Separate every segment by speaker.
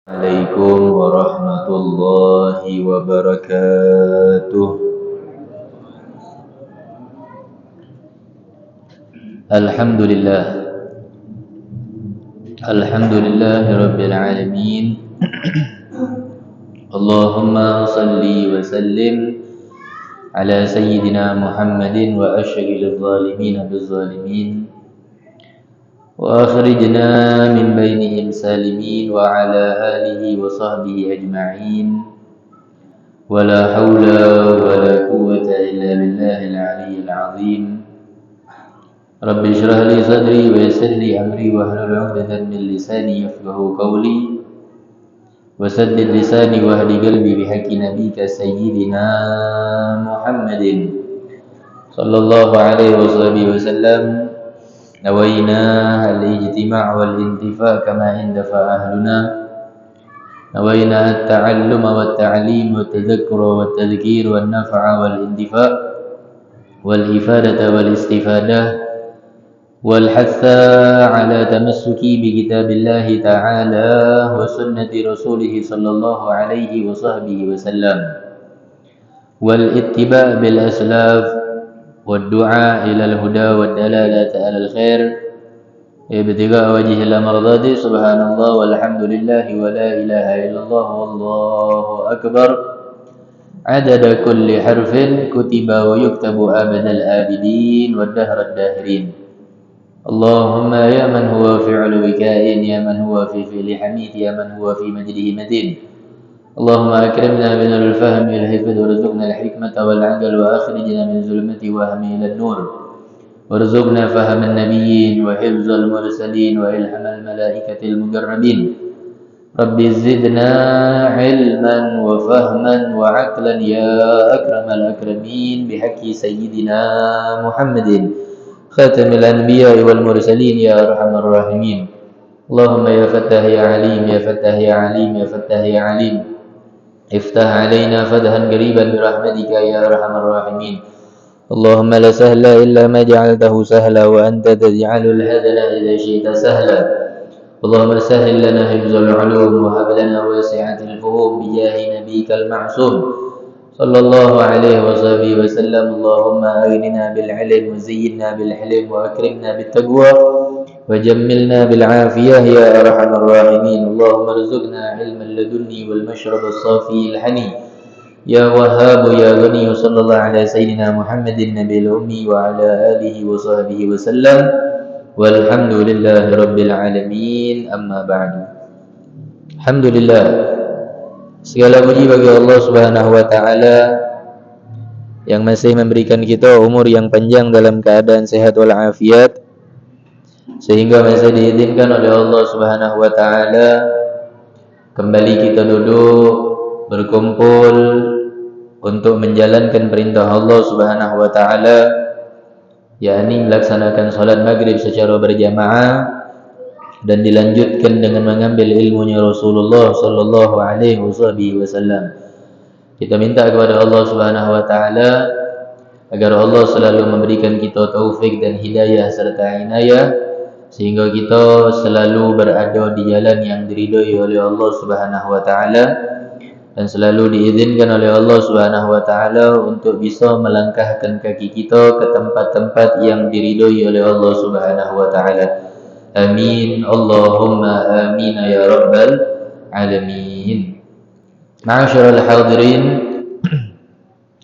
Speaker 1: Assalamualaikum warahmatullahi wabarakatuh. Alhamdulillah. Alhamdulillahi rabbil alamin. Allahumma salli wa sallim ala sayyidina Muhammadin wa asyghilil zalimin bil zalimin. وأخرجنا من بينهم سالمين وعلى آله وصحبه أجمعين ولا حول ولا قوة إلا بالله العلي العظيم رب اشرح لي صدري ويسر لي أمري واحلل عقدة من لساني يفقهوا قولي وسدد لساني واهد قلبي بحق نبيك سيدنا محمد صلى الله عليه وسلم نوينا الاجتماع والانتفاع كما اندفع أهلنا نوينا التعلم والتعليم والتذكر والتذكير والنفع والاندفاع والإفادة والاستفادة والحث على تمسك بكتاب الله تعالى وسنة رسوله صلى الله عليه وصحبه وسلم والاتباع بالأسلاف والدعاء إلى الهدى والدلالة على الخير ابتغاء وجه المرضات سبحان الله والحمد لله ولا إله إلا الله والله أكبر عدد كل حرف كتب ويكتب أبد الآبدين والدهر الداهرين اللهم يا من هو فعل وكائن يا من هو في فعل حميد يا من هو في مجده متين اللهم أكرمنا من الفهم والحفظ وارزقنا الحكمة والعقل وأخرجنا من ظلمة وهم إلى النور وارزقنا فهم النبيين وحفظ المرسلين وإلهام الملائكة المقربين رب زدنا علما وفهما وعقلا يا أكرم الأكرمين بحق سيدنا محمد خاتم الأنبياء والمرسلين يا أرحم الراحمين اللهم يا فتاح يا عليم يا فتاح يا عليم يا فتاح يا عليم افتح علينا فتحا قريبا برحمتك يا أرحم الراحمين اللهم لا سهل إلا ما جعلته سهلا وأنت تجعل الهزل إذا شئت سهلا اللهم سهل لنا حفظ العلوم وهب لنا واسعة الفهوم بجاه نبيك المعصوم صلى الله عليه وصحبه وسلم اللهم أغننا بالعلم وزينا بالحلم وأكرمنا بالتقوى وجملنا بالعافية يا أرحم الراحمين اللهم ارزقنا علم اللدني والمشرب الصافي الحني يا وهاب يا غني صلى الله على سيدنا محمد النبي الأمي وعلى آله وصحبه وسلم والحمد لله رب العالمين أما بعد الحمد لله segala puji bagi Allah Subhanahu wa taala yang masih memberikan kita umur yang panjang dalam keadaan sehat walafiat sehingga masih diizinkan oleh Allah Subhanahu wa taala kembali kita duduk berkumpul untuk menjalankan perintah Allah Subhanahu wa taala yakni melaksanakan salat maghrib secara berjamaah dan dilanjutkan dengan mengambil ilmunya Rasulullah sallallahu alaihi wasallam. Kita minta kepada Allah Subhanahu wa taala agar Allah selalu memberikan kita taufik dan hidayah serta inayah sehingga kita selalu berada di jalan yang diridhai oleh Allah Subhanahu wa taala dan selalu diizinkan oleh Allah Subhanahu wa taala untuk bisa melangkahkan kaki kita ke tempat-tempat yang diridhai oleh Allah Subhanahu wa taala. Amin Allahumma amin ya rabbal alamin. Ma'asyiral hadirin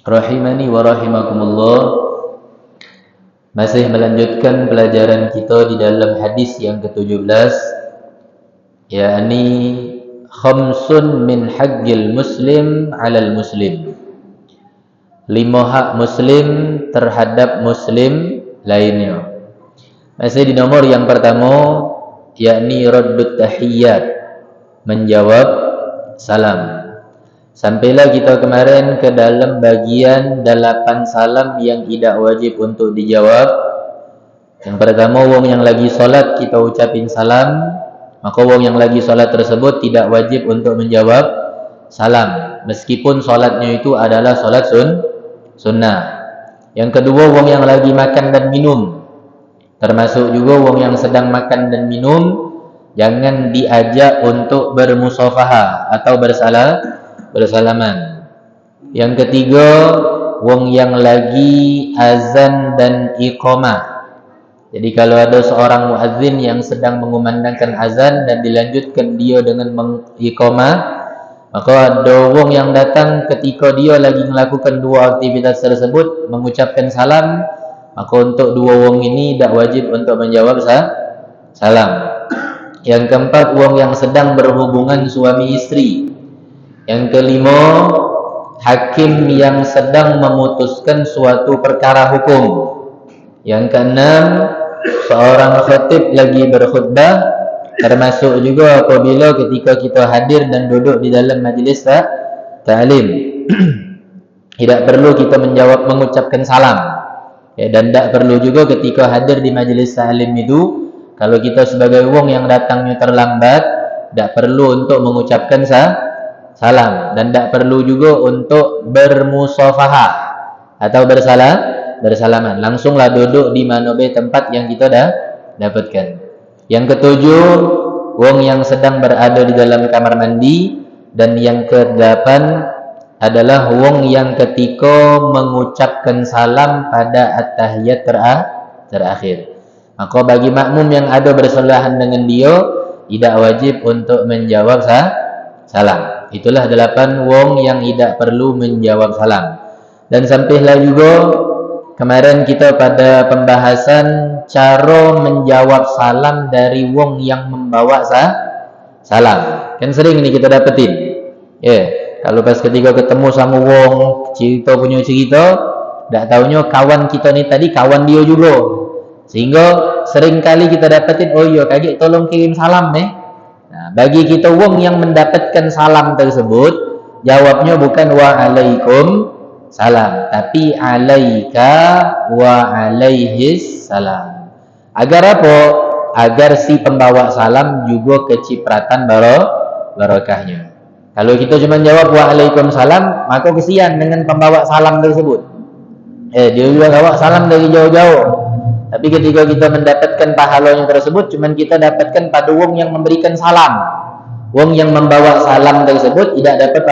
Speaker 1: rahimani wa rahimakumullah. Masih melanjutkan pelajaran kita di dalam hadis yang ke-17 yakni khamsun min haqqil muslim 'alal muslim. 5 hak muslim terhadap muslim lainnya. Masih di nomor yang pertama yakni raddut tahiyyat, menjawab salam. Sampailah kita kemarin ke dalam bagian 8 salam yang tidak wajib untuk dijawab. Yang pertama, wong yang lagi solat kita ucapin salam, maka wong yang lagi solat tersebut tidak wajib untuk menjawab salam meskipun solatnya itu adalah solat sunnah. Yang kedua, wong yang lagi makan dan minum, termasuk juga wong yang sedang makan dan minum, Jangan diajak untuk bermusafahah atau bersalaman. Yang ketiga, wong yang lagi azan dan iqamah. Jadi kalau ada seorang muadzin yang sedang mengumandangkan azan dan dilanjutkan dia dengan mengiqamah, maka ada wong yang datang ketika dia lagi melakukan dua aktivitas tersebut mengucapkan salam, maka untuk dua wong ini tak wajib untuk menjawab salam. Yang keempat, wong yang sedang berhubungan suami istri. Yang kelima, hakim yang sedang memutuskan suatu perkara hukum. Yang keenam, seorang khatib lagi berkhutbah, termasuk juga apabila ketika kita hadir dan duduk di dalam majlis ta'lim. Tidak perlu kita mengucapkan salam. Dan tidak perlu juga ketika hadir di majlis ta'lim itu, kalau kita sebagai wong yang datangnya terlambat, tidak perlu untuk mengucapkan salam, dan tidak perlu juga untuk bermusafahah atau bersalaman. Langsunglah duduk di mana tempat yang kita dah dapatkan. Yang ketujuh, wong yang sedang berada di dalam kamar mandi. Dan yang kedelapan adalah wong yang ketika mengucapkan salam pada at-tahiyat terakhir. Maka bagi makmum yang ada bersebelahan dengan dia, tidak wajib untuk menjawab salam. Itulah 8 wong yang tidak perlu menjawab salam. Dan sampailah juga kemarin kita pada pembahasan cara menjawab salam dari wong yang membawa salam. Kan sering ini kita dapetin. Kalau pas ketika ketemu sama wong, punya cerita, tak taunya kawan kita ni tadi kawan dia juga. Sehingga sering kali kita dapetin, oh iya kaget tolong kirim salam nih. Nah, bagi kita wong yang mendapatkan salam tersebut, jawabnya bukan waalaikum salam, tapi alaika wa alaihis salam. Agar apa? Agar si pembawa salam juga kecipratan barakahnya. Kalau kita cuma jawab waalaikumsalam, maka kesian dengan pembawa salam tersebut. Dia juga bawa salam dari jauh-jauh. Tapi ketika kita mendapatkan pahalanya tersebut, cuma kita dapatkan pada wong yang memberikan salam. Wong yang membawa salam tersebut tidak dapat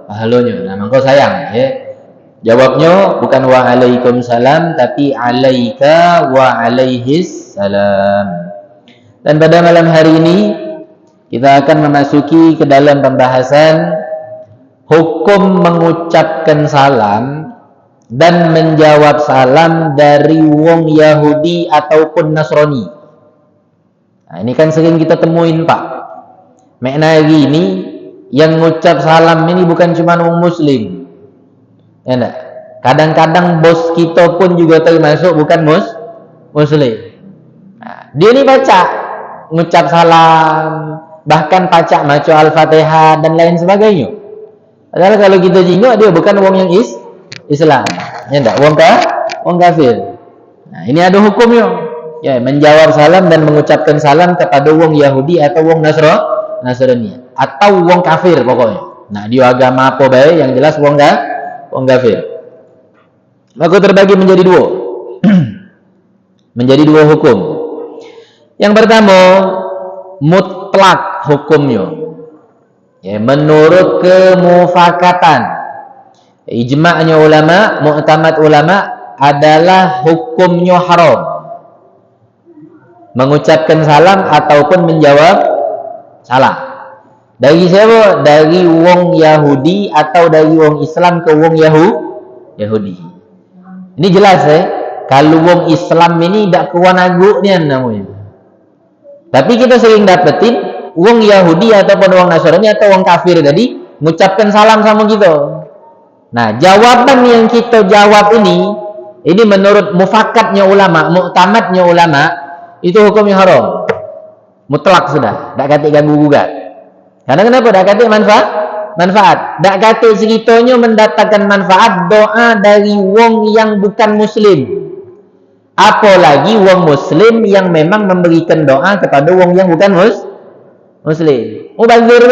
Speaker 1: pahalanya. Nah, maka sayang. Jawabnya bukan waalaikumsalam, tapi alaika wa alaihis salam. Dan pada malam hari ini kita akan memasuki ke dalam pembahasan hukum mengucapkan salam dan menjawab salam dari wong Yahudi ataupun Nasrani. Nah, ini kan sering kita temuin, Pak. Makna gini, yang ngucap salam ini bukan cuma wong Muslim. Ya enggak? Kadang-kadang bos kita pun juga termasuk bukan Muslim. Nah, dia ini baca ngucap salam, bahkan baca maca Al-Fatihah dan lain sebagainya. Padahal kalau kita jingok, dia bukan wong yang Islam. Ya enggak? Wong kafir. Nah, ini ada hukumnya. Ya, menjawab salam dan mengucapkan salam kepada wong Yahudi atau wong Nasrani atau wong kafir pokoknya. Nah, dia agama apa baik, yang jelas wong kafir. Maka terbagi menjadi 2. Menjadi 2 hukum. Yang pertama, mutlak hukumnya. Ya, menurut kemufakatan. Ijma'nya ulama, mu'tamad ulama adalah hukumnya haram. Mengucapkan salam ataupun menjawab salam. Dari siapa? Dari wong Yahudi atau dari wong Islam ke wong Yahudi. Ini jelas kalau wong Islam ini tak kawan aguk ni namanya. Tapi kita sering dapetin wong Yahudi ataupun wong Nasrani atau wong kafir tadi mengucapkan salam sama kita. Nah, jawaban yang kita jawab ini menurut mufakatnya ulama, mu'tamadnya ulama, itu hukumnya haram. Mutlak sudah, tak kata ganggu gugat. Karena kenapa? Tak kata manfaat. Tak kata ceritanya mendatangkan manfaat doa dari wong yang bukan Muslim. Apalagi wong Muslim yang memang memberikan doa kepada wong yang bukan Muslim. Bazir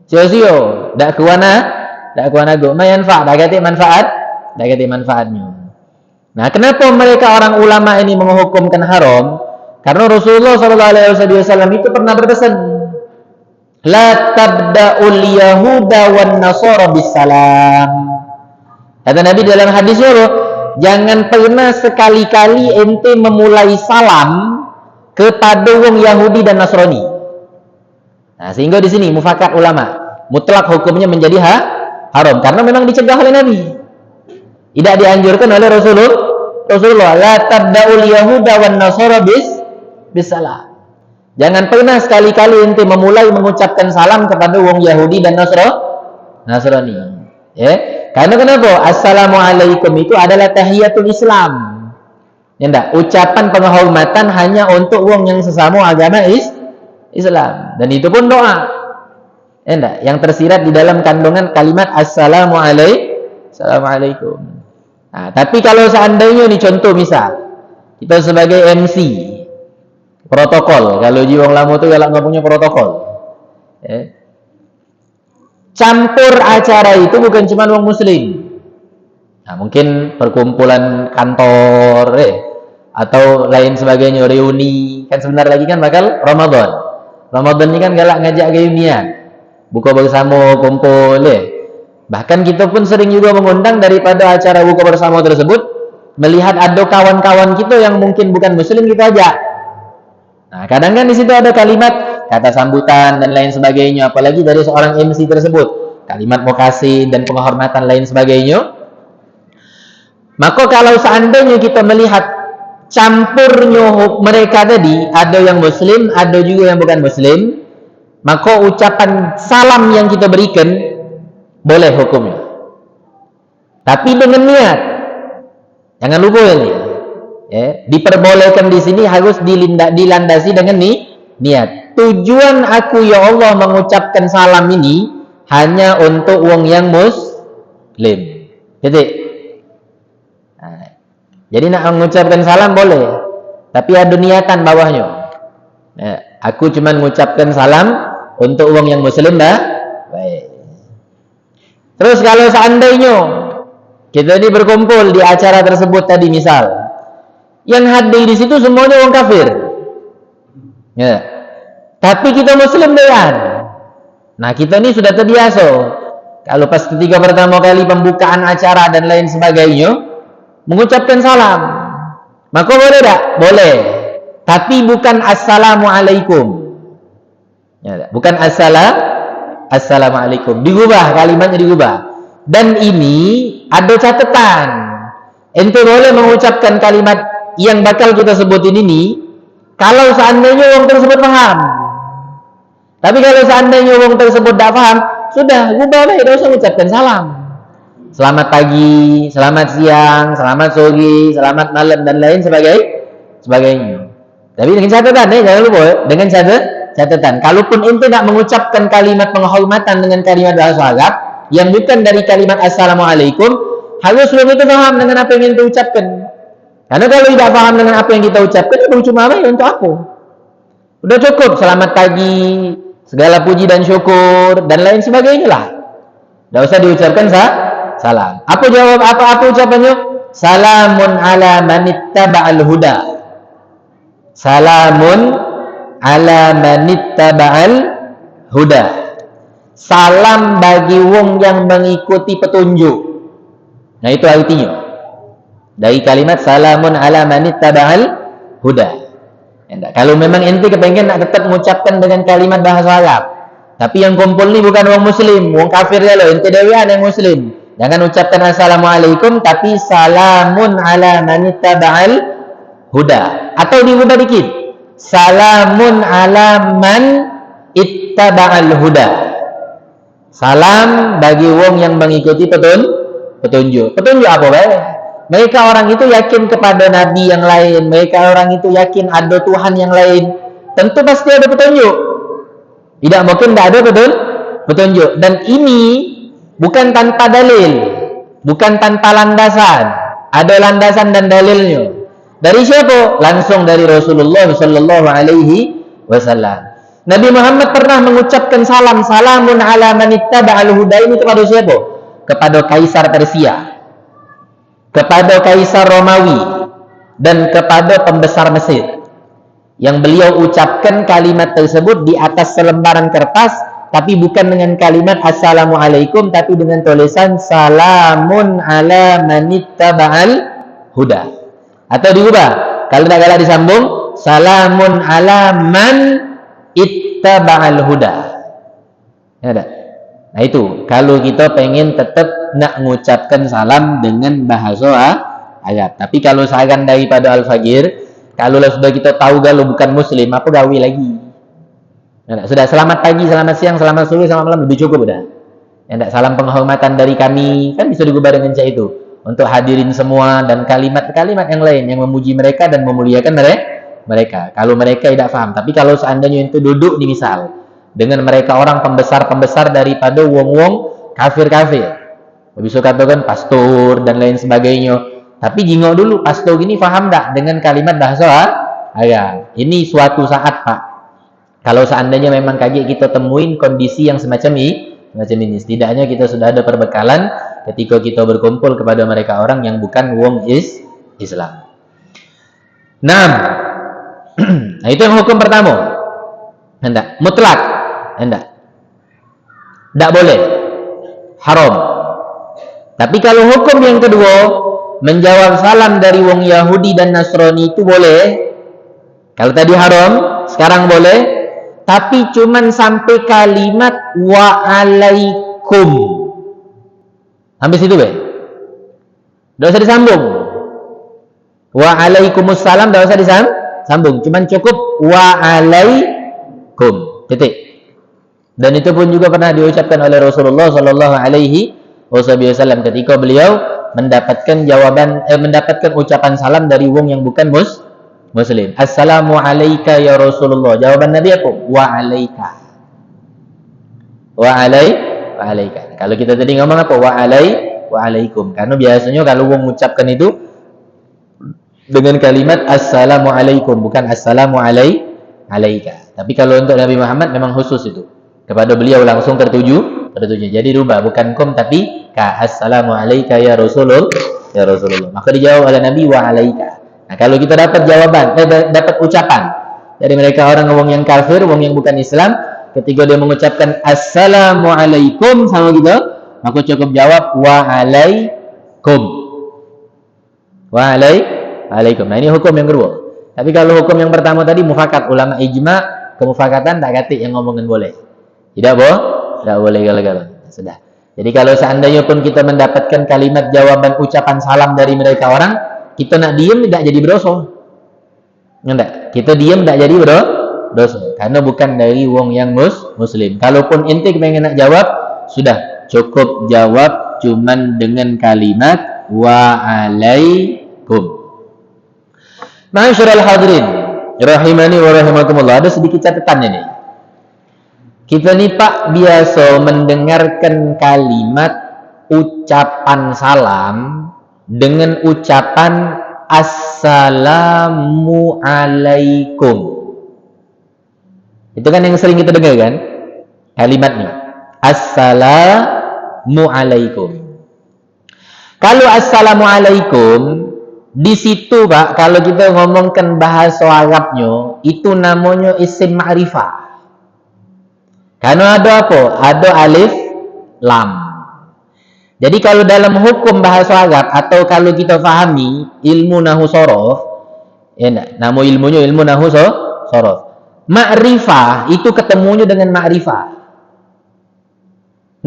Speaker 1: Sio-sio, tak kuana go manfaat, tak kata manfaatnya. Nah, kenapa mereka orang ulama ini menghukumkan haram? Karena Rasulullah SAW itu pernah berpesan, la tabda'ul yahuda wan nasara bisalam. Kata Nabi dalam hadisnya loh, jangan pernah sekali-kali ente memulai salam kepada wong Yahudi dan Nasrani. Nah, sehingga di sini mufakat ulama, mutlak hukumnya menjadi haram karena memang dicegah oleh Nabi. Tidak dianjurkan oleh Rasulullah, la tabda'ul yahuda wan nasara bisalam. Jangan pernah sekali-kali ente memulai mengucapkan salam kepada wong Yahudi dan Nasrani. Ya. Karena kenapa? Assalamualaikum itu adalah tahiyatul Islam. Ya enggak? Ucapan penghormatan hanya untuk wong yang sesama agama Islam. Dan itu pun doa. Ya enggak? Yang tersirat di dalam kandungan kalimat Assalamualaikum. Nah, tapi kalau seandainya nih contoh misal, kita sebagai MC protokol, kalau jiwang lama itu kalau nggak punya protokol, campur acara itu bukan cuma orang muslim. Nah, mungkin perkumpulan kantor, atau lain sebagainya, reuni, kan sebentar lagi kan bakal Ramadan. Ramadan ini kan galak ngajak reunian, buka bersama, kumpul, Bahkan kita pun sering juga mengundang daripada acara buka bersama tersebut, melihat ada kawan-kawan kita yang mungkin bukan muslim kita ajak. Nah, kadang kan di situ ada kalimat kata sambutan dan lain sebagainya, apalagi dari seorang MC tersebut, kalimat makasih dan penghormatan lain sebagainya. Maka kalau seandainya kita melihat campurnya mereka tadi, ada yang muslim, ada juga yang bukan muslim, maka ucapan salam yang kita berikan boleh hukumnya. Tapi dengan niat. Jangan lupa ini. Diperbolehkan di sini harus dilandasi dengan niat. Tujuan aku ya Allah mengucapkan salam ini hanya untuk wong yang muslim. Titik. Nah, jadi nak mengucapkan salam boleh, tapi ada niatan bawahnya. Aku cuma mengucapkan salam untuk wong yang muslim dah. Baik. Terus kalau seandainya kita ini berkumpul di acara tersebut tadi misal, yang hadir di situ semuanya orang kafir, tapi kita muslim dewan. Nah, kita ini sudah terbiasa. Kalau pas ketika pertama kali pembukaan acara dan lain sebagainya, mengucapkan salam, maka boleh tak? Boleh. Tapi bukan assalamualaikum. Bukan assalamualaikum. Digubah, kalimatnya digubah. Dan ini ada catatan. Ente boleh mengucapkan kalimat yang bakal kita sebutin ini kalau seandainya orang tersebut paham. Tapi kalau seandainya orang tersebut tidak paham, sudah gubah baik, tidak usah mengucapkan salam. Selamat pagi, selamat siang, selamat sore, selamat malam dan lain sebagainya. Tapi dengan catatan, jangan lupa, dengan catatan. Kalaupun ente tidak mengucapkan kalimat penghormatan dengan kalimat bahasa Arab yang bukan dari kalimat assalamualaikum, harus belum itu paham dengan apa yang ente ucapkan. Karena kalau tidak paham dengan apa yang kita ucapkan, itu cuma apa untuk aku? Udah cukup, selamat pagi, segala puji dan syukur dan lain sebagainya lah. Tidak usah diucapkan salam. Apa jawab? Apa ucapannya? Salamun ala manittaba'al huda. Salamun ala manittaba'al huda. Salam bagi wong yang mengikuti petunjuk. Nah, itu artinya dari kalimat salamun ala manittaba'al huda. Kalau memang ente kepengen nak tetap mengucapkan dengan kalimat bahasa Arab, tapi yang kumpul ni bukan orang muslim, orang kafir ya lo, ente dewan yang muslim, jangan ucapkan assalamualaikum, tapi salamun ala manittaba'al huda. Atau diubah dikit, salamun ala man ittaba'al huda. Salam bagi wong yang mengikuti petunjuk. Petunjuk apa baik? Mereka orang itu yakin kepada nabi yang lain, mereka orang itu yakin ada Tuhan yang lain. Tentu pasti ada petunjuk. Tidak mungkin tidak ada petunjuk. Dan ini bukan tanpa dalil, bukan tanpa landasan. Ada landasan dan dalilnya. Dari siapa? Langsung dari Rasulullah sallallahu alaihi wasallam. Nabi Muhammad pernah mengucapkan salamun ala manittaba'al huda ini kepada siapa? Kepada Kaisar Persia, kepada Kaisar Romawi, dan kepada pembesar Mesir.
Speaker 2: yang beliau ucapkan kalimat tersebut di atas selembaran kertas, tapi bukan dengan kalimat assalamualaikum, tapi dengan tulisan salamun ala manittaba'al huda. Atau diubah, kalau tidak galak disambung, salamun ala man ittaba'al huda. Ya, ada. Nah itu, kalau kita pengen tetap nak mengucapkan salam dengan bahasa Arab. Tapi kalau saran daripada Al-Fagir, kalau sudah kita tahu kalau bukan Muslim, apa gawe lagi? Ya, sudah selamat pagi, selamat siang, selamat sore, selamat malam, lebih cukup udah. Ya, salam penghormatan dari kami, kan bisa digubah dengan cara itu. Untuk hadirin semua dan kalimat-kalimat yang lain yang memuji mereka dan memuliakan mereka. Kalau mereka tidak paham, tapi kalau seandainya itu duduk di misal dengan mereka orang pembesar-pembesar daripada wong-wong kafir-kafir, bisa katakan pastor dan lain sebagainya. Tapi jingok dulu, pastor gini paham tak dengan kalimat bahasa Arab? Ini suatu saat Pak, kalau seandainya memang kaget kita temuin kondisi yang semacam ini, setidaknya kita sudah ada perbekalan ketika kita berkumpul kepada mereka orang yang bukan wong Islam. Nah, nah itu yang hukum pertama. Hendak mutlak, hendak. Tak boleh, haram. Tapi kalau hukum yang kedua, menjawab salam dari wong Yahudi dan Nasrani itu boleh. Kalau tadi haram, sekarang boleh. Tapi cuman sampai kalimat wa'alaikum. Sampai situ be. Tidak usah disambung. Wa'alaikumussalam tidak usah disambung. Cuman cukup wa'alaikum. Titik. Dan itu pun juga pernah diucapkan oleh Rasulullah Sallallahu Alaihi Wasallam ketika beliau mendapatkan ucapan salam dari wong yang bukan Muslim. Assalamu alayka ya Rasulullah. Jawaban Nabi apa? Wa alayka. Wa alayka. Kalau kita tadi ngomong apa? Wa alaikum. Karena biasanya kalau wong mengucapkan itu dengan kalimat assalamu alaikum, bukan assalamu alayka. Tapi kalau untuk Nabi Muhammad memang khusus itu. Kepada beliau langsung tertuju. Jadi rubah, bukan kum tapi ka. Assalamu alayka ya Rasulullah. Ya Rasulullah. Maka dijawab oleh Nabi wa alayka. Nah, kalau kita dapat jawaban, dapat ucapan dari mereka orang yang kafir, orang yang bukan Islam, ketika dia mengucapkan assalamualaikum sama kita, maka cukup jawab wa alaikum. Wa alaikum. Nah, ini hukum yang kedua. Tapi kalau hukum yang pertama tadi mufakat, ulama ijma, kemufakatan tak katik yang ngomongin boleh. Tidak boleh gagal. Sudah. Jadi kalau seandainya pun kita mendapatkan kalimat jawaban ucapan salam dari mereka orang, kita nak diam tidak jadi berdosa. Enggak, kita diam tidak jadi berdosa karena bukan dari wong yang Muslim. Kalaupun ente pengen nak jawab, sudah cukup jawab cuman dengan kalimat wa alaikum. Ma'asyiral hadirin rahimani wa rahimakumullah, ada sedikit catatan ini. Kita ni Pak biasa mendengarkan kalimat ucapan salam dengan ucapan assalamu alaikum. Itu kan yang sering kita dengar kan? Kalimatnya assalamu alaikum. Kalau assalamu alaikum di situ Pak, kalau kita ngomongkan bahasa Arabnya, itu namanya isim ma'rifah. Karena ada apa? Ada alif lam. Jadi kalau dalam hukum bahasa Arab atau kalau kita fahami ilmu nahwu shorof, nama ilmunya ilmu nahwu shorof. Ma'rifah itu ketemunya dengan ma'rifah.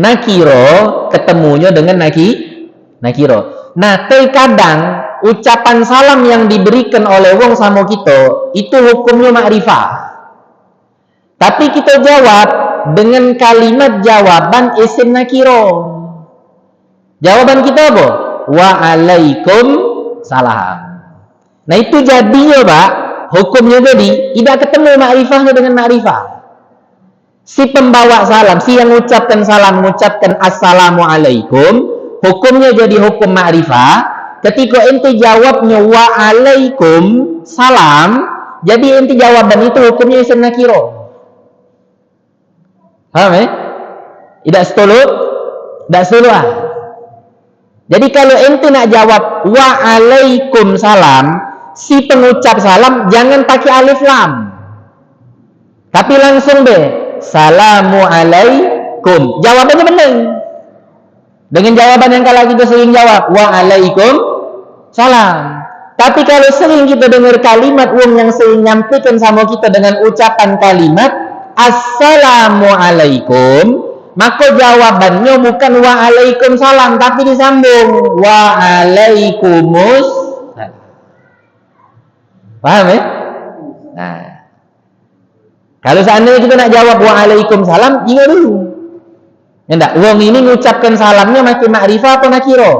Speaker 2: Nakiro ketemunya dengan nakiro. Nah, terkadang ucapan salam yang diberikan oleh wong sama kita itu hukumnya ma'rifah. Tapi kita jawab dengan kalimat jawaban isim nakiro. Jawaban kita apa? Waalaikum salam. Nah itu jadinya Pak, hukumnya jadi tidak ketemu ma'rifahnya dengan ma'rifah. Si pembawa salam, si yang mengucapkan salam, mengucapkan assalamualaikum, hukumnya jadi hukum ma'rifah. Ketika ente jawabnya waalaikum salam, jadi ente jawaban itu hukumnya isim nakiro. Paham ya? Tidak setuju Jadi kalau ente nak jawab waalaikum salam, si pengucap salam jangan pakai alif lam, tapi langsung deh salamu alaikum. Jawabannya benar dengan jawaban yang kalau kita sering jawab wa alaikum salam. Tapi kalau sering kita dengar kalimat yang sering nyampaikan sama kita dengan ucapan kalimat assalamu alaikum, maka jawabannya bukan wa alaikum salam, tapi disambung wa alaikumus. Paham ya? Nah, kalau seandainya kita nak jawab wa alaikum salam, ingat dulu. Enggak, wong ini mengucapkan salamnya pakai ma'rifah atau nakiro?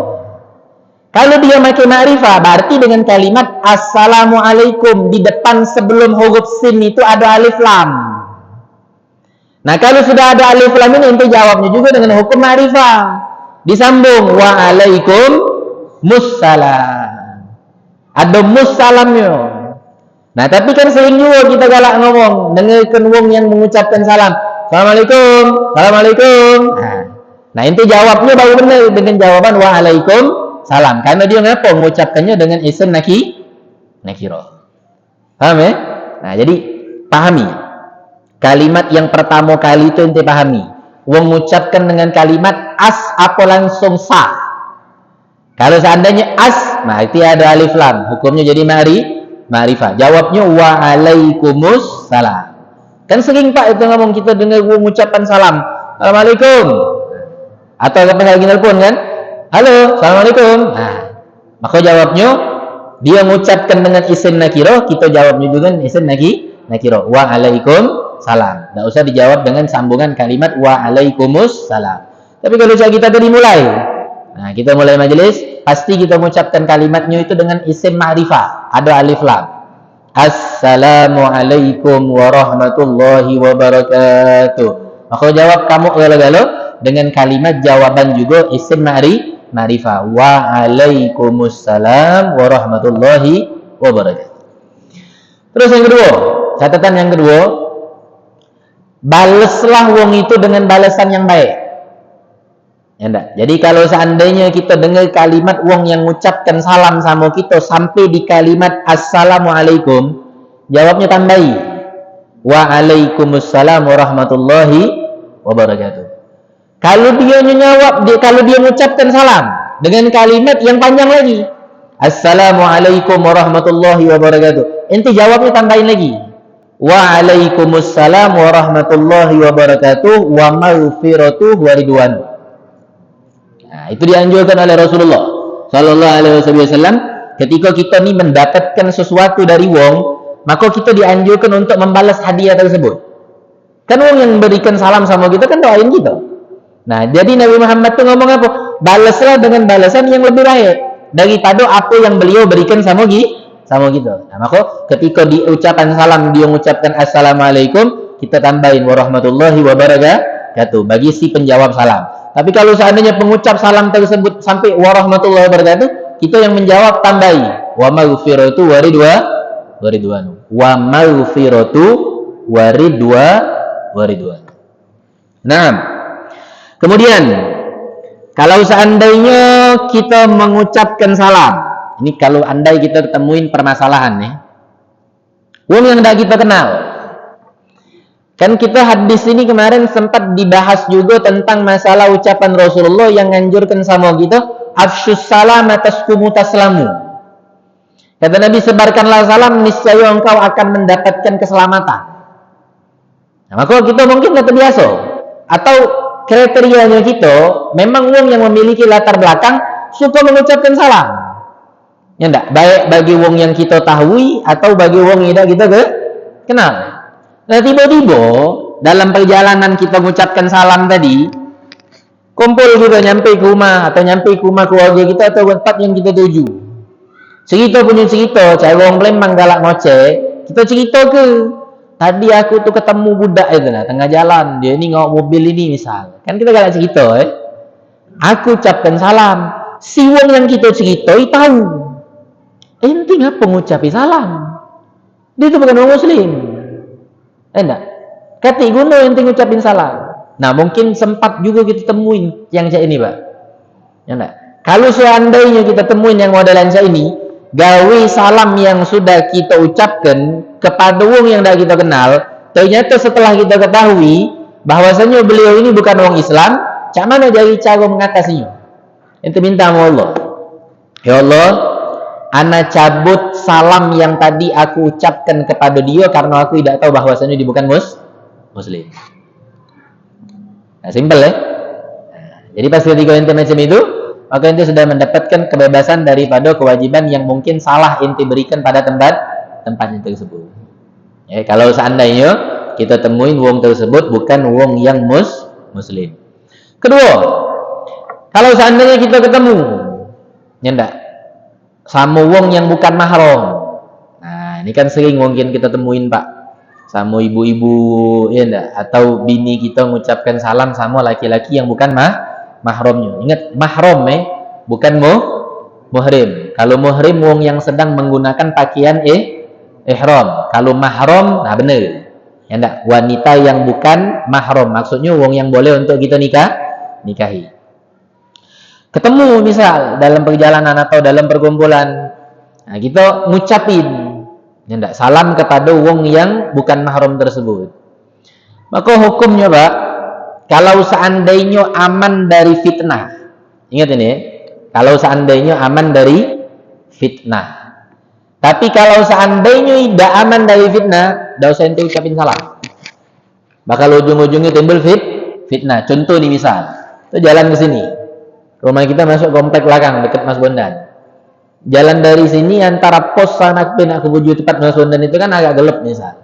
Speaker 2: Kalau dia pakai ma'rifah, berarti dengan kalimat assalamualaikum di depan sebelum huruf sin itu ada alif lam. Nah, kalau sudah ada alif lam ini, ente jawabnya juga dengan hukum ma'rifah. Disambung wa alaikum mussalam. Ada mussalamnya. Nah, tapi kan sering juga kita galak ngomong, dengarkan wong yang mengucapkan salam. Assalamualaikum, assalamualaikum. Nah, ente jawabnya baru benar dengan jawaban wa alaikum salam. Karena dia ngapa mengucapkannya dengan isim nakiro. Paham ya? Nah, jadi pahami. Kalimat yang pertama kali itu ente pahami. Wong mengucapkan dengan kalimat as apa langsung sa. Kalau seandainya as, nah itu ada alif lam. Hukumnya jadi ma'rifah. Jawabnya wa alaikumus salam. Kan sering Pak itu ngomong kita dengar mengucapkan salam. Assalamualaikum. Atau apa lagi nelpon kan? Halo, assalamualaikum. Nah, maka jawabnya dia mengucapkan dengan isim nakiro, kita jawabnya juga dengan isim nakiro. Wa alaikum salam. Tidak usah dijawab dengan sambungan kalimat wa alaikumus salam. Tapi kalau kita tadi mulai, nah kita mulai majelis, pasti kita mengucapkan kalimatnya itu dengan isim ma'rifah, ada alif lam. Assalamualaikum warahmatullahi wabarakatuh. Maka jawab kamu galo-galo dengan kalimat jawaban juga isim ma'rifah. Wa alaikumussalam warahmatullahi wabarakatuh. Terus yang kedua, catatan yang kedua, balaslah wong itu dengan balasan yang baik. Ya enggak? Jadi kalau seandainya kita dengar kalimat wong yang mengucapkan salam sama kita sampai di kalimat assalamualaikum, jawabnya tambahi wa alaikumussalam warahmatullahi wabarakatuh. Kalau dia kalau dia mengucapkan salam dengan kalimat yang panjang lagi, assalamualaikum warahmatullahi wabarakatuh, ente jawabnya tambahin lagi wa alaikumussalam warahmatullahi wabarakatuh wa maghfiratuh wa ridwan. Nah, itu dianjurkan oleh Rasulullah sallallahu alaihi wasallam. Ketika kita ni mendapatkan sesuatu dari wong, maka kita dianjurkan untuk membalas hadiah tersebut. Kan wong yang berikan salam sama kita kan doain kita. Nah, jadi Nabi Muhammad tu ngomong apa? Balaslah dengan balasan yang lebih baik daripada apa yang beliau berikan sama kita. Nah, maka ketika di ucapan salam dia mengucapkan assalamualaikum, kita tambahin warahmatullahi wabarakatuh bagi si penjawab salam. Tapi kalau seandainya pengucap salam tersebut sampai warahmatullahi wabarakatuh, kita yang menjawab tambahi wa maghfiratu wa ridwanu. Wa maghfiratu wa ridwan. Nah, kemudian kalau seandainya kita mengucapkan salam, ini kalau andai kita ketemuin permasalahan nih, wong yang tidak kita kenal. Kan kita hadis ini kemarin sempat dibahas juga tentang masalah ucapan Rasulullah yang nganjurkan sama kita, afsyus salam ataskumu taslamu. Kata Nabi, sebarkanlah salam, niscaya engkau akan mendapatkan keselamatan. Nah, maka kita mungkin tidak terbiasa, atau kriterianya kita memang wong yang memiliki latar belakang suka mengucapkan salam. Ya enggak? Baik bagi wong yang kita tahui atau bagi wong yang tidak kita kenal. Nah, tiba-tiba dalam perjalanan kita mengucapkan salam tadi, kumpul kita nyampe ke rumah atau nyampe ke rumah keluarga kita atau tempat yang kita tuju. Cerita punya cerita, cari orang Palembang galak ngoceh, kita cerita ke, tadi aku tuh ketemu budak itu lah tengah jalan, dia ini ngawak mobil ini misal. Kan kita galak cerita Aku ucapkan salam, si wong yang kita cerita tahu. Ente ngapa ngucapi salam? Dia itu bukan orang muslim. Enggak. Kati guna ente ngucapin salam. Nah, mungkin sempat juga kita temuin yang kayak ini, Pak. Ya enggak? Kalau seandainya kita temuin yang modelan saya ini, gawe salam yang sudah kita ucapkan kepada wong yang tidak kita kenal, ternyata setelah kita ketahui bahwasanya beliau ini bukan orang Islam, cak mana jadi cara mengatasinya? Ente minta sama Allah, ya Allah, ana cabut salam yang tadi aku ucapkan kepada dia karena aku tidak tahu bahwasanya dia bukan muslim. Nah, simpel ya. Jadi pas ketika ente macam itu, maka ente sudah mendapatkan kebebasan daripada kewajiban yang mungkin salah ente berikan pada tempatnya tersebut. Ya, kalau seandainya kita temuin wong tersebut bukan wong yang muslim. Kedua, kalau seandainya kita ketemu, ya enggak, sama wong yang bukan mahram. Nah, ini kan sering mungkin kita temuin, Pak. Sama ibu-ibu, ya enggak, atau bini kita mengucapkan salam sama laki-laki yang bukan mahramnya. Ingat, mahram bukan muhrim. Kalau muhrim wong yang sedang menggunakan pakaian ihram. Kalau mahram, nah benar. Ya enggak, wanita yang bukan mahram. Maksudnya wong yang boleh untuk kita nikahi. Ketemu misal dalam perjalanan atau dalam perkumpulan, nah kita ngucapin, ya enggak, salam kepada wong yang bukan mahram tersebut. Maka hukumnya, Pak, kalau seandainya aman dari fitnah, ingat ini, kalau seandainya aman dari fitnah. Tapi kalau seandainya tidak aman dari fitnah, tidak usah ente ucapin salam. Bakal ujung-ujungnya timbul fitnah. Contoh nih misal, itu jalan ke sini. Rumah kita masuk komplek belakang dekat Mas Bondan. Jalan dari sini antara pos Sanak Bin aku menuju tempat Mas Bondan itu kan agak gelap misal.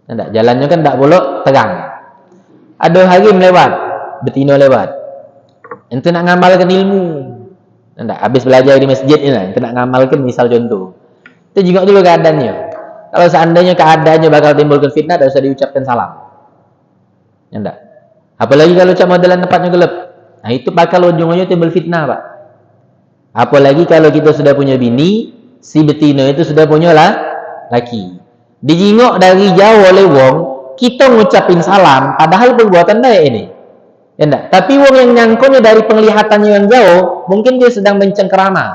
Speaker 2: Enggak, jalannya kan tidak bolok terang. Ada hakim lewat, betino lewat. Ente nak ngamalkan ilmu. Enggak, habis belajar di masjid ini, ente nak ngamalkan misal contoh. Itu juga dulu keadaannya. Kalau seandainya keadaannya bakal timbulkan fitnah, tidak usah diucapkan salam. Enggak. Apalagi kalau cak modelan tempatnya gelap. Nah, itu bakal ujung-ujungnya timbul fitnah, Pak. Apalagi kalau kita sudah punya bini, si betina itu sudah punya laki. Dijingok dari jauh oleh wong, kita ngucapin salam, padahal perbuatan baik ini. Ya enggak? Tapi wong yang nyangkonya dari penglihatannya yang jauh, mungkin dia sedang mencengkerama.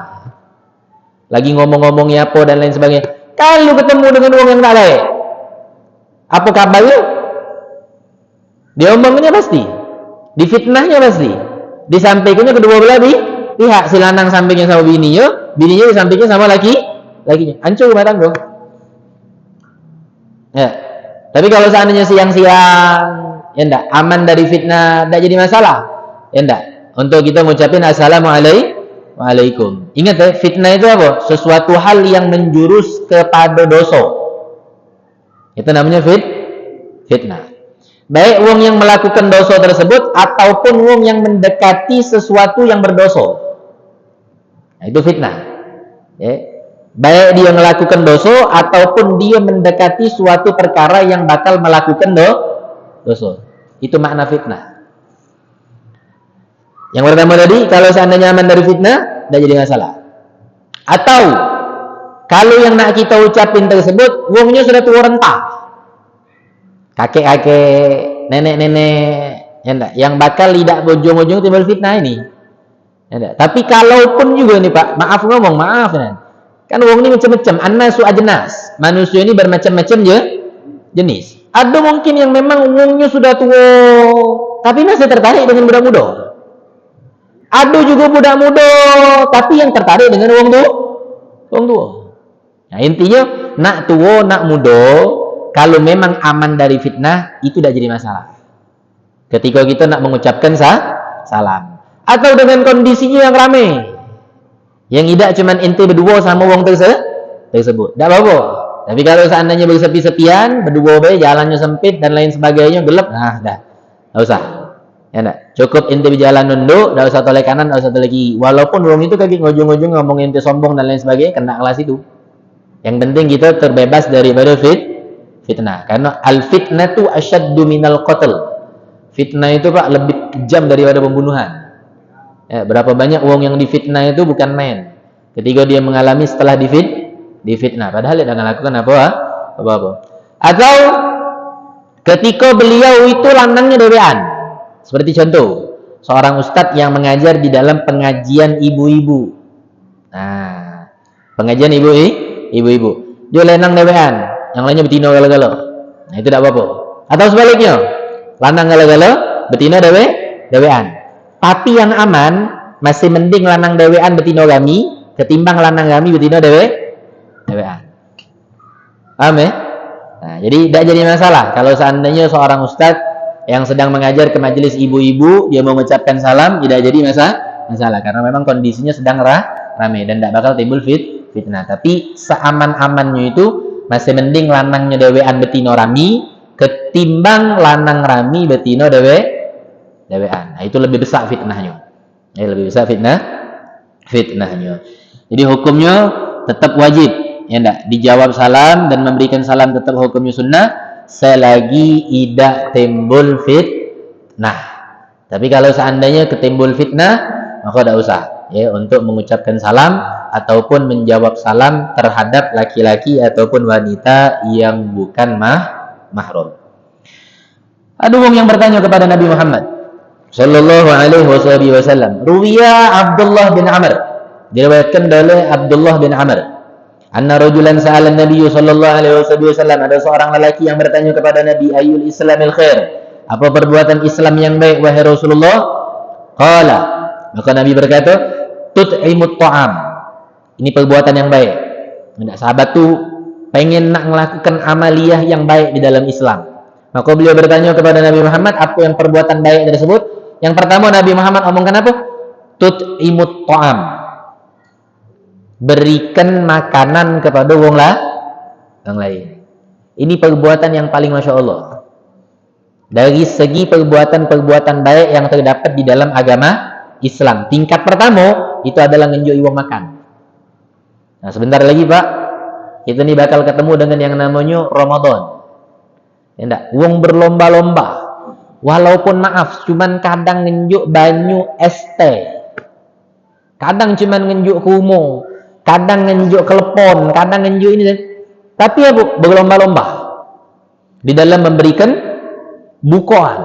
Speaker 2: Lagi ngomong-ngomongnya apa dan lain sebagainya. Kalau ketemu dengan wong yang tak baik, apa kabarnya? Dia omongnya pasti, difitnahnya pasti. Disampaikannya kedua belah pihak, si lanang sampingnya sama bininya disampingnya sama lakinya. Hancur rumah tangga. Ya. Tapi kalau seandainya siang-siang, ya enggak, aman dari fitnah, enggak jadi masalah. Ya enggak. Untuk kita ngucapin assalamualaikum. Ingat ya, fitnah itu apa? Sesuatu hal yang menjurus kepada dosa. Itu namanya fitnah. Baik wong yang melakukan dosa tersebut ataupun wong yang mendekati sesuatu yang berdosa. Nah, itu fitnah. Ya. Baik dia melakukan dosa ataupun dia mendekati suatu perkara yang bakal melakukan dosa. Itu makna fitnah. Yang pertama tadi, kalau seandainya aman dari fitnah, tidak jadi masalah. Atau kalau yang nak kita ucapin tersebut, wongnya sudah tua renta. Kakek-kakek, nenek-nenek, ya enggak, yang bakal tidak ujung-ujung timbul fitnah ini. Ya enggak. Tapi kalaupun juga nih Pak, maaf ya. Kan wong ini macam-macam, annasu ajnas. Manusia ini bermacam-macam jenis. Ada mungkin yang memang wongnya sudah tua, tapi masih tertarik dengan budak muda. Ada juga budak muda, tapi yang tertarik dengan wong tua. Nah, intinya nak tua, nak muda, kalau memang aman dari fitnah, itu tidak jadi masalah. Ketika kita nak mengucapkan salam. Atau dengan kondisinya yang ramai. Yang tidak cuma ente berdua sama wong tersebut. Tidak apa-apa. Tapi kalau seandainya bersepi-sepian, berdua baik, jalannya sempit dan lain sebagainya, gelap, nah dah. Tidak usah. Ya enggak? Cukup ente berjalan nunduk, tidak usah toleh kanan, tidak usah toleh kiri. Walaupun wong itu kaki ngojong-ngojong ngomong ente sombong dan lain sebagainya, kena kelas itu. Yang penting kita terbebas daripada fitnah. Karena al-fitnatu asyaddu minal qatl. Fitnah itu Pak lebih kejam daripada pembunuhan. Ya, berapa banyak wong yang difitnah itu bukan main. Ketika dia mengalami setelah difitnah, padahal dia tidak melakukan apa-apa. Atau ketika beliau itu lanangnya dewean. Seperti contoh, seorang ustadz yang mengajar di dalam pengajian ibu-ibu. Nah, Pengajian ibu-ibu. Dia lanang dewean, yang lainnya betina galo-galo. Nah, itu tidak apa-apa. Atau sebaliknya, lanang galo-galo, betina dewean. Tapi yang aman masih mending lanang dewean betina gami ketimbang lanang gami betina dewean. Paham ya? Nah, jadi tidak jadi masalah kalau seandainya seorang ustadz yang sedang mengajar ke majelis ibu-ibu dia mau mengucapkan salam, tidak jadi masalah karena memang kondisinya sedang ramai dan tidak bakal timbul fitnah. Tapi seaman-amannya itu masih mending lanangnya dewean betina rami ketimbang lanang rami betina dewean. Nah, itu lebih besar fitnahnya. Lebih besar fitnahnya. Jadi hukumnya tetap wajib, ya enggak? Dijawab salam dan memberikan salam tetap hukumnya sunnah selagi tidak timbul fitnah. Tapi kalau seandainya ketimbul fitnah, maka tidak usah ya untuk mengucapkan salam ataupun menjawab salam terhadap laki-laki ataupun wanita yang bukan mahram. Ada orang yang bertanya kepada Nabi Muhammad sallallahu alaihi wasallam, ruwiya Abdullah bin Amr, diriwayatkan oleh Abdullah bin Amr, anna rajulan sa'ala Nabi sallallahu alaihi wasallam, ada seorang lelaki yang bertanya kepada Nabi, ayyul islamil khair, apa perbuatan Islam yang baik wahai Rasulullah? Qala, maka Nabi berkata, tut'imut ta'am. Ini perbuatan yang baik. Sahabat tu pengen nak melakukan amaliyah yang baik di dalam Islam. Maka beliau bertanya kepada Nabi Muhammad, apa yang perbuatan baik tersebut? Yang pertama Nabi Muhammad omongkan apa? Tut'imut ta'am. Berikan makanan kepada orang lain. Ini perbuatan yang paling Masya Allah. Dari segi perbuatan-perbuatan baik yang terdapat di dalam agama Islam. Tingkat pertama, itu adalah ngenjuk iwang makan. Nah, sebentar lagi Pak, kita nih bakal ketemu dengan yang namanya Ramadan. Ya enggak? Wong berlomba-lomba. Walaupun maaf, cuman kadang ngenjuk banyu es teh. Kadang cuman ngenjuk kumo, kadang ngenjuk kelepon, kadang ngenjuk ini. Tapi ya Bu, berlomba-lomba di dalam memberikan bukuan.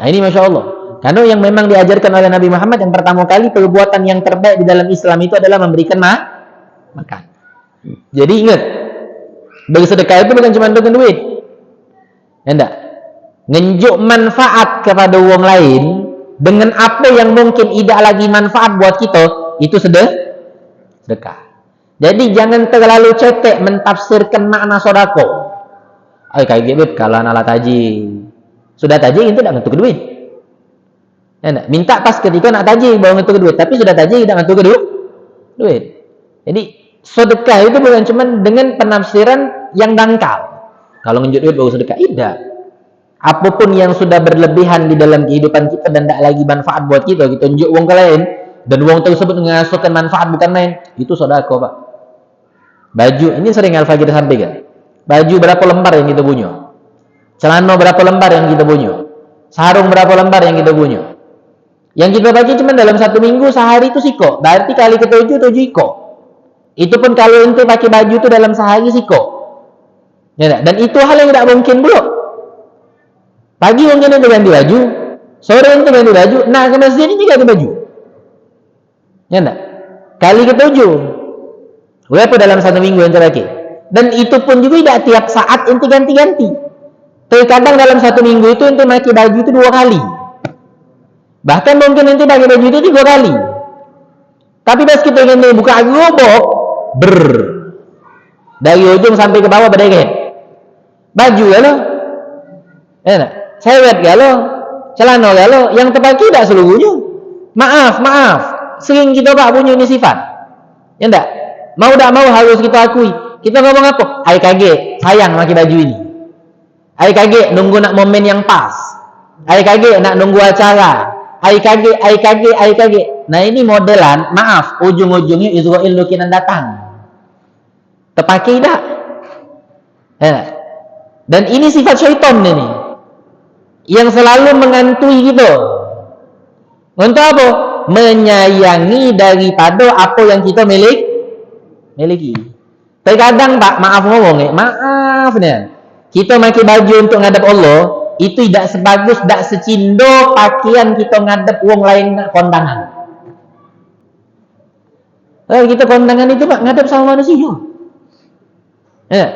Speaker 2: Nah, ini Masya Allah. Karena yang memang diajarkan oleh Nabi Muhammad yang pertama kali perbuatan yang terbaik di dalam Islam itu adalah memberikan makan. Jadi ingat, bersedekah itu bukan cuma dengan duit. Ya enggak? Ngenjuk manfaat kepada orang lain dengan apa yang mungkin tidak lagi manfaat buat kita, itu sedekah. Jadi jangan terlalu cetek mentafsirkan makna sodako. Kayak gitu kalau anak taji sudah taji itu tidak ngetuk duit. Ya, minta pas ketika nak taji bawa ngetuk duit, tapi sudah taji tidak ngetuk duit. Jadi sedekah itu bukan cuma dengan penafsiran yang dangkal. Kalau ngenjuk duit bawa sedekah, tidak. Apapun yang sudah berlebihan di dalam kehidupan kita dan tidak lagi manfaat buat kita tunjuk uang ke lain dan uang tersebut menghasilkan manfaat bukan lain, itu sedekah Pak. Baju ini sering Al-Faqih sampaikan. Baju berapa lembar yang kita punya? Celana berapa lembar yang kita punya? Sarung berapa lembar yang kita punya? Yang kita pakai cuma dalam satu minggu sehari itu siko. Berarti kali ketujuh iko. Itu pun kalau ente pakai baju itu dalam sehari siko. Ya, dan itu hal yang tidak mungkin bro. Pagi mungkin ente ganti baju, sore ente ganti baju, nah ke masjid ini ganti baju. Ya enggak? Kali ketujuh. Berapa dalam satu minggu ente pakai? Dan itu pun juga tidak tiap saat ente ganti-ganti. Terkadang dalam satu minggu itu ente pakai baju itu 2 kali. Bahkan mungkin ente pakai baju itu 3 kali. Tapi pas kita ente buka gerobak, dari ujung sampai ke bawah berdeket. Baju ya lo, ya, sewet ya lo, celana ya lo, yang terpakai tidak seluruhnya. Maaf, sering kita Pak punya ini sifat. Ya enggak? Mau tidak mau harus kita akui. Kita ngomong apa? Ai kage, sayang pakai baju ini. Ai kage nunggu nak momen yang pas. Ai kage nak nunggu acara. Ai kage. Nah ini modelan, maaf, ujung-ujungnya Israel lukinan datang. Terpakai tak? Ya. Dan ini sifat syaitan ini. Yang selalu mengantui gitu. Untuk apa? Menyayangi daripada apa yang kita miliki. Terkadang Pak, maaf ngomong ya, maaf nih. Kita pakai baju untuk ngadap Allah, itu tidak sebagus, tidak secindo pakaian kita ngadap wong lain kondangan. Kita kondangan itu Pak, ngadap sama manusia. Ya.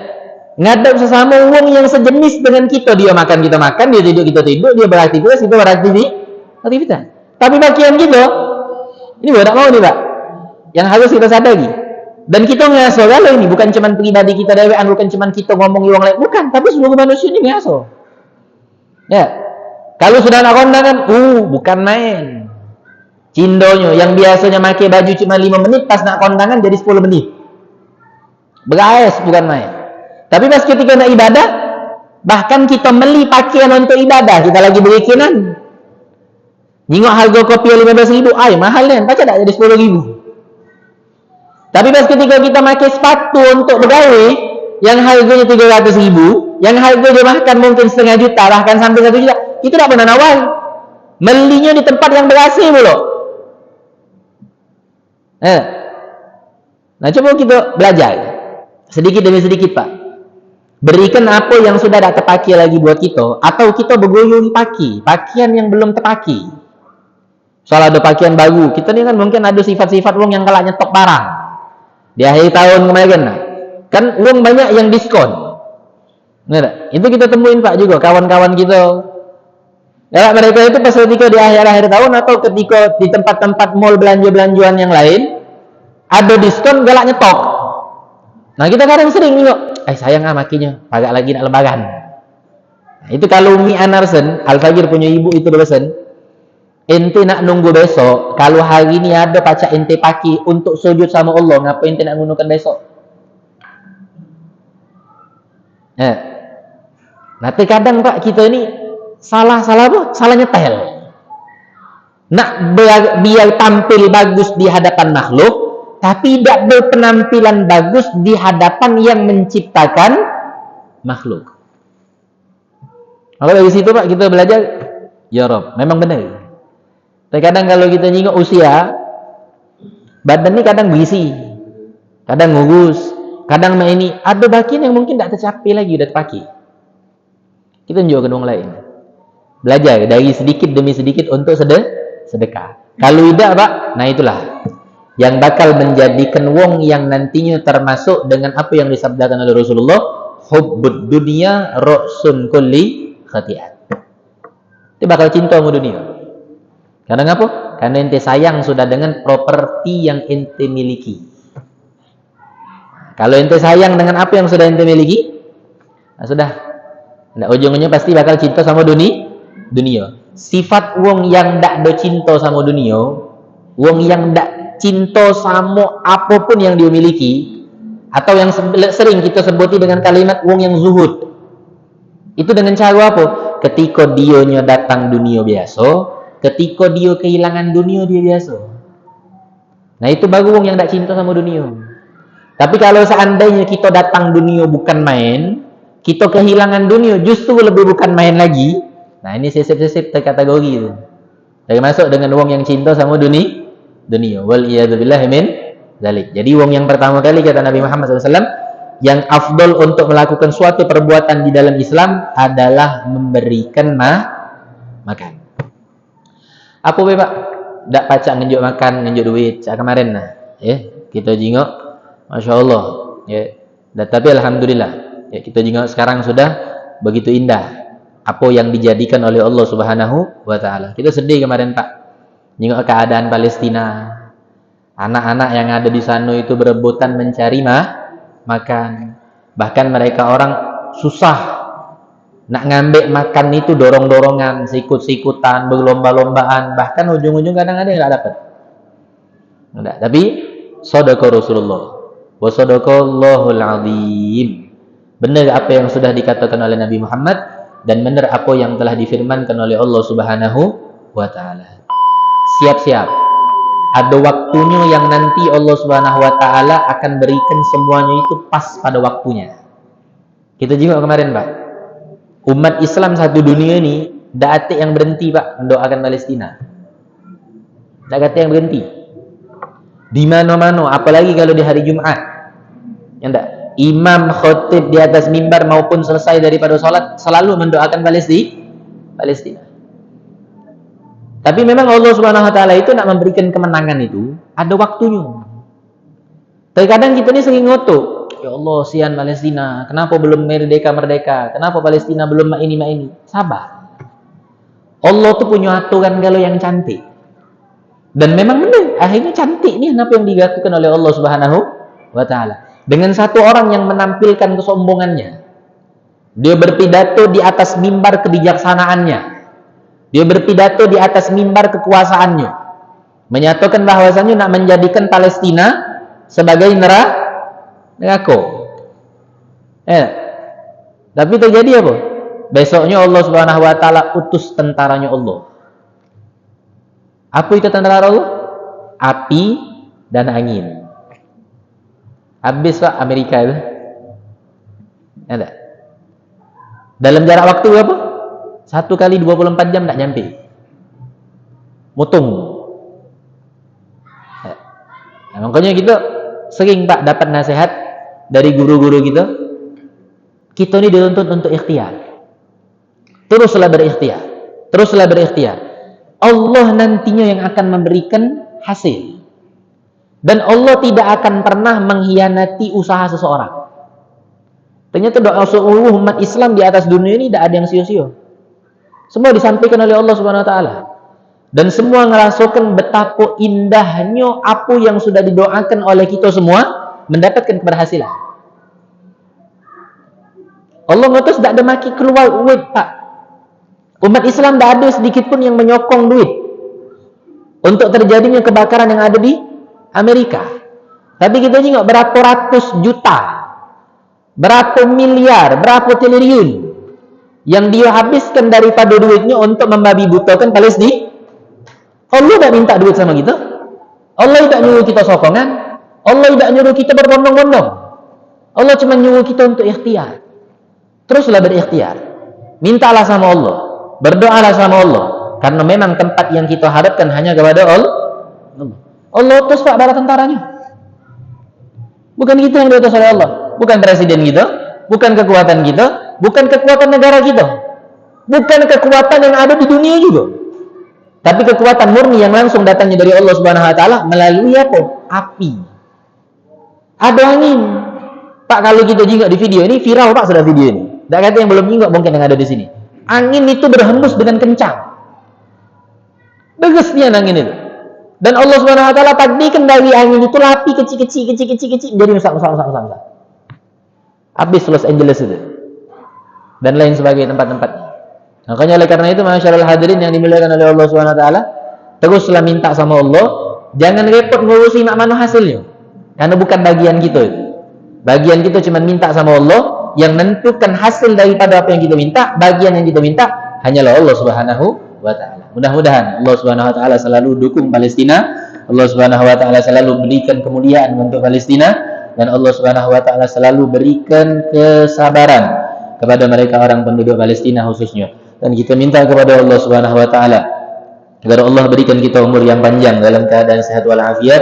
Speaker 2: Ngadap sesama wong yang sejenis dengan kita. Dia makan, kita makan, dia tidur, kita tidur, dia beraktivitas, kita beraktivitas. Tapi bagian kita, ini tidak mau nih Pak, yang harus kita sadari. Dan kita ngaso kalau ini bukan cuma pribadi kita dewean, bukan cuma kita ngomong orang lain, bukan, tapi seluruh manusia ini ngaso. Ya. Kalau sudah nak kondangan, bukan main. Cindonyo yang biasanya pakai baju cuma 5 menit, pas nak kondangan jadi 10 menit. Berais bukan main. Tapi pas ketika nak ibadah, bahkan kita beli pakaian untuk ibadah, kita lagi berikinan. Nengok harga kopi 15.000, mahal kan? Pacar tak jadi 10.000. Tapi pas ketika kita pakai sepatu untuk bergawe, yang harganya 300.000, yang harganya bahkan mungkin setengah juta, bahkan sampai 1 juta, itu tak pernah nawal. Melinya di tempat yang ber-AC mulu. Nah, coba kita belajar sedikit demi sedikit Pak. Berikan apa yang sudah tak terpakai lagi buat kita, atau kita bergoyong pakai pakaian yang belum terpakai. Soal ada pakaian baru, kita ni kan mungkin ada sifat-sifat wong yang kalah nyetok barang di akhir tahun kemarin kan wong banyak yang diskon. Itu kita temuin Pak juga kawan-kawan kita. Ya, mereka itu pas ketika di akhir-akhir tahun atau ketika di tempat-tempat mall belanja-belanjuan yang lain ada diskon galak nyetok. Nah, kita kadang sering nih sayang makinya, agak lagi nak lebaran. Nah, itu kalau Mi Anarsen, Al-Fagir punya ibu itu berpesan, ente nak nunggu besok, kalau hari ini ada pacak ente pakai untuk sujud sama Allah, ngapa ente nak gunakan besok? Nah, terkadang Pak, kita ini salah apa? Salah nyetel. Nak biar tampil bagus di hadapan makhluk, tapi tidak berpenampilan bagus di hadapan yang menciptakan makhluk. Kalau dari situ Pak kita belajar, ya Rob, memang benar. Terkadang kalau kita nyingok usia, badan ini kadang berisi, kadang ngurus, kadang ini ada bagian yang mungkin tidak tercapai lagi, udah terpakai. Kita tunjukkan orang lain. Belajar dari sedikit demi sedikit untuk sedekah. Kalau tidak Pak, nah itulah yang bakal menjadikan wong yang nantinya termasuk dengan apa yang disabdakan oleh Rasulullah, hubbud dunya ra'sun kulli khati'at. Dia bakal cinta sama dunia. Karena apa? Karena ente sayang sudah dengan properti yang ente miliki. Kalau ente sayang dengan apa yang sudah ente miliki, nah sudah. Nah, ujungnya pasti bakal cinta sama dunia. Sifat wong yang ndak do cinta sama dunia, wong yang ndak cinta sama apapun yang dia miliki, atau yang sering kita sebuti dengan kalimat wong yang zuhud. Itu dengan cara apa? Ketika dionya datang dunia biasa, ketika dia kehilangan dunia dia biasa. Nah, itu baru wong yang ndak cinta sama dunia. Tapi kalau seandainya kita datang dunia bukan main, kita kehilangan dunia justru lebih bukan main lagi. Nah, ini sesip-sesip terkategori itu. Dari masuk dengan wong yang cinta sama dunia. Wal iyadzubillah min dzalik. Jadi wong yang pertama kali kata Nabi Muhammad SAW, yang afdol untuk melakukan suatu perbuatan di dalam Islam adalah memberikan makan. Apa be Pak? Dak pacak ngenjuk makan, ngenjuk duit. Cak kemarin kita jingok, Masya Allah. Tapi alhamdulillah, kita jingok sekarang sudah begitu indah apa yang dijadikan oleh Allah Subhanahu wa taala. Kita sedih kemarin Pak. Jingok keadaan Palestina. Anak-anak yang ada di sana itu berebutan mencari makan. Bahkan mereka orang susah nak ngambil makan itu, dorong-dorongan, sikut-sikutan, berlomba-lombaan, bahkan ujung-ujung kadang ada yang tidak dapat. Tapi sadaqa Rasulullah wa sadaqallahul azim. Benar apa yang sudah dikatakan oleh Nabi Muhammad, dan benar apa yang telah difirmankan oleh Allah Subhanahu wa taala. Siap-siap, ada waktunya yang nanti Allah Subhanahu wa taala akan berikan semuanya itu pas pada waktunya. Kita juga kemarin Pak, umat Islam satu dunia ini tidak ada yang berhenti Pak mendoakan Palestina. Tidak ada yang berhenti. Di mana-mana, apalagi kalau di hari Jumat. Imam khotib di atas mimbar maupun selesai daripada sholat selalu mendoakan Palestina. Tapi memang Allah Subhanahu wa taala itu nak memberikan kemenangan itu ada waktunya. Terkadang kita ini sering ngotot, ya Allah, sian Palestina, kenapa belum merdeka? Kenapa Palestina belum ini? Sabar. Allah tuh punya aturan kalau yang cantik. Dan memang benar, akhirnya cantik nih apa yang dilakukan oleh Allah Subhanahu wa taala. Dengan satu orang yang menampilkan kesombongannya. Dia berpidato di atas mimbar kebijaksanaannya. Dia berpidato di atas mimbar kekuasaannya. Menyatakan bahwasanya nak menjadikan Palestina sebagai neraka. Tapi terjadi apa? Besoknya Allah Subhanahu wa taala utus tentaranya Allah. Apa itu tentara Allah? Api dan angin. Habis Pak Amerika itu. Ada. Dalam jarak waktu berapa? 1 kali 24 jam tak nyampe. Mutung. Nah, makanya kita sering Pak dapat nasihat dari guru-guru kita. Kita ini dituntut untuk ikhtiar. Teruslah berikhtiar. Teruslah berikhtiar. Allah nantinya yang akan memberikan hasil. Dan Allah tidak akan pernah mengkhianati usaha seseorang. Ternyata doa seluruh umat Islam di atas dunia ini tidak ada yang sia-sia. Semua disampaikan oleh Allah Subhanahu wa taala. Dan semua ngerasakan betapa indahnya apa yang sudah didoakan oleh kita semua mendapatkan keberhasilan. Allah ngutus tidak ada maki keluar duit, Pak. Umat Islam tidak ada sedikit pun yang menyokong duit untuk terjadinya kebakaran yang ada di Amerika. Tapi kita tengok berapa ratus juta, berapa miliar, berapa triliun yang dia habiskan daripada duitnya untuk membabi butakan Palestina. Allah tidak minta duit sama kita. Allah tidak nyuruh kita sokongan. Allah tidak nyuruh kita berbondong-bondong. Allah cuma nyuruh kita untuk ikhtiar. Teruslah berikhtiar. Mintalah sama Allah. Berdoalah sama Allah. Karena memang tempat yang kita harapkan hanya kepada Allah. Allah utus Pak bala tentaranya. Bukan kita yang diutus oleh Allah. Bukan presiden kita. Bukan kekuatan kita. Bukan kekuatan negara kita. Bukan kekuatan yang ada di dunia juga. Tapi kekuatan murni yang langsung datangnya dari Allah Subhanahu wa taala melalui apa? Api. Ada angin. Pak, kalau kita jingok di video ini viral Pak sudah video ini. Tak kata yang belum jingok mungkin yang ada di sini. Angin itu berhembus dengan kencang. Degesnya angin itu. Dan Allah Subhanahu wa taala takdirkan dari angin itu api kecil-kecil menjadi besar. Habis Los Angeles itu. Dan lain sebagainya tempat-tempatnya. Makanya oleh karena itu masyaallah hadirin yang dimuliakan oleh Allah Subhanahu wa taala, teruslah minta sama Allah, jangan repot ngurusi mak mano hasilnya. Karena bukan bagian kita itu. Bagian kita cuma minta sama Allah, yang menentukan hasil daripada apa yang kita minta, bagian yang kita minta hanyalah Allah Subhanahu wa taala. Mudah-mudahan Allah Subhanahu wa taala selalu dukung Palestina, Allah Subhanahu wa taala selalu berikan kemuliaan untuk Palestina, dan Allah Subhanahu wa taala selalu berikan kesabaran kepada mereka orang penduduk Palestina khususnya. Dan kita minta kepada Allah Subhanahu wa taala agar Allah berikan kita umur yang panjang dalam keadaan sehat walafiat,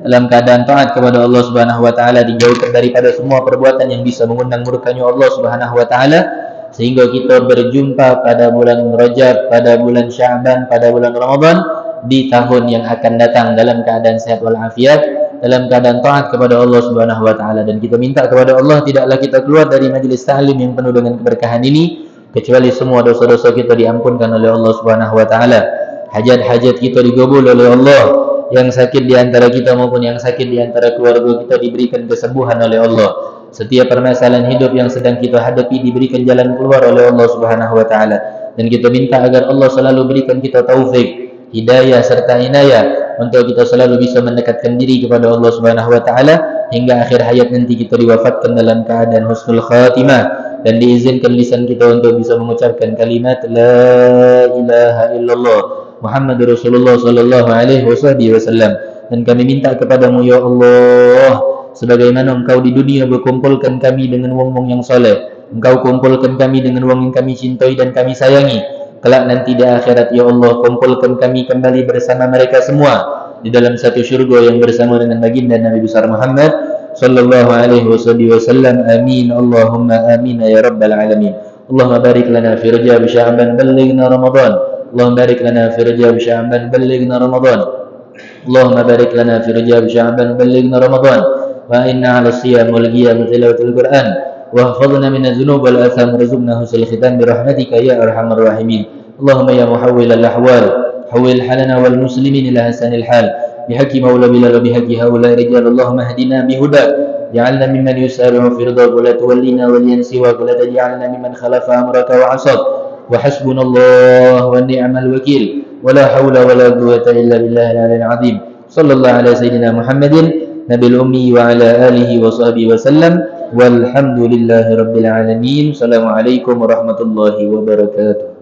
Speaker 2: dalam keadaan taat kepada Allah Subhanahu wa taala, dijauhkan daripada semua perbuatan yang bisa mengundang murkanya Allah Subhanahu wa taala, sehingga kita berjumpa pada bulan Rajab, pada bulan Sya'ban, pada bulan Ramadan di tahun yang akan datang dalam keadaan sehat walafiat, dalam keadaan taat kepada Allah Subhanahu wa taala. Dan kita minta kepada Allah tidaklah kita keluar dari majlis ta'lim yang penuh dengan keberkahan ini kecuali semua dosa-dosa kita diampunkan oleh Allah Subhanahu wa taala, hajat-hajat kita digabul oleh Allah, yang sakit di antara kita maupun yang sakit di antara keluarga kita diberikan kesembuhan oleh Allah, setiap permasalahan hidup yang sedang kita hadapi diberikan jalan keluar oleh Allah Subhanahu wa taala. Dan kita minta agar Allah selalu berikan kita taufik, hidayah serta inayah untuk kita selalu bisa mendekatkan diri kepada Allah Subhanahu wa taala hingga akhir hayat nanti kita diwafatkan dalam keadaan husnul khatimah, dan diizinkan lisan kita untuk bisa mengucapkan kalimat la ilaha illallah Muhammadur Rasulullah sallallahu alaihi wasallam. Dan kami minta kepadamu ya Allah, sebagaimana Engkau di dunia berkumpulkan kami dengan wong-wong yang soleh, Engkau kumpulkan kami dengan wong yang kami cintai dan kami sayangi, kelak nanti di akhirat ya Allah kumpulkan kami kembali bersama mereka semua di dalam satu syurga yang bersama dengan baginda Nabi besar Muhammad sallallahu alaihi wasallam. Amin Allahumma amin ya rabbal alamin. Allahumma barik lana fi Rajab Sya'ban ballighna Ramadan. Allahumma barik lana fi Rajab Sya'ban ballighna Ramadan. Allahumma barik lana fi Rajab Sya'ban ballighna Ramadan.
Speaker 1: وإنا على الصيام والقيام وتلاوة القرآن واحفظنا من الذنوب والآثام وارزقنا حسن الختام برحمتك يا أرحم الراحمين. اللهم يا محول الأحوال حول حالنا والمسلمين إلى حسن الحال بحق مولى بلال وبحق هؤلاء الرجال. اللهم اهدنا بهداك جعلنا ممن يسارع في رضاك ولا تولينا وليا سواك ولا تجعلنا ممن خلف أمرك وعصاك. وحسبنا الله ونعم الوكيل ولا حول ولا قوة إلا بالله العلي العظيم. صلى الله على سيدنا محمد نبي الأمي وعلى آله وصحبه وسلم والحمد لله رب العالمين. السلام عليكم ورحمة الله وبركاته.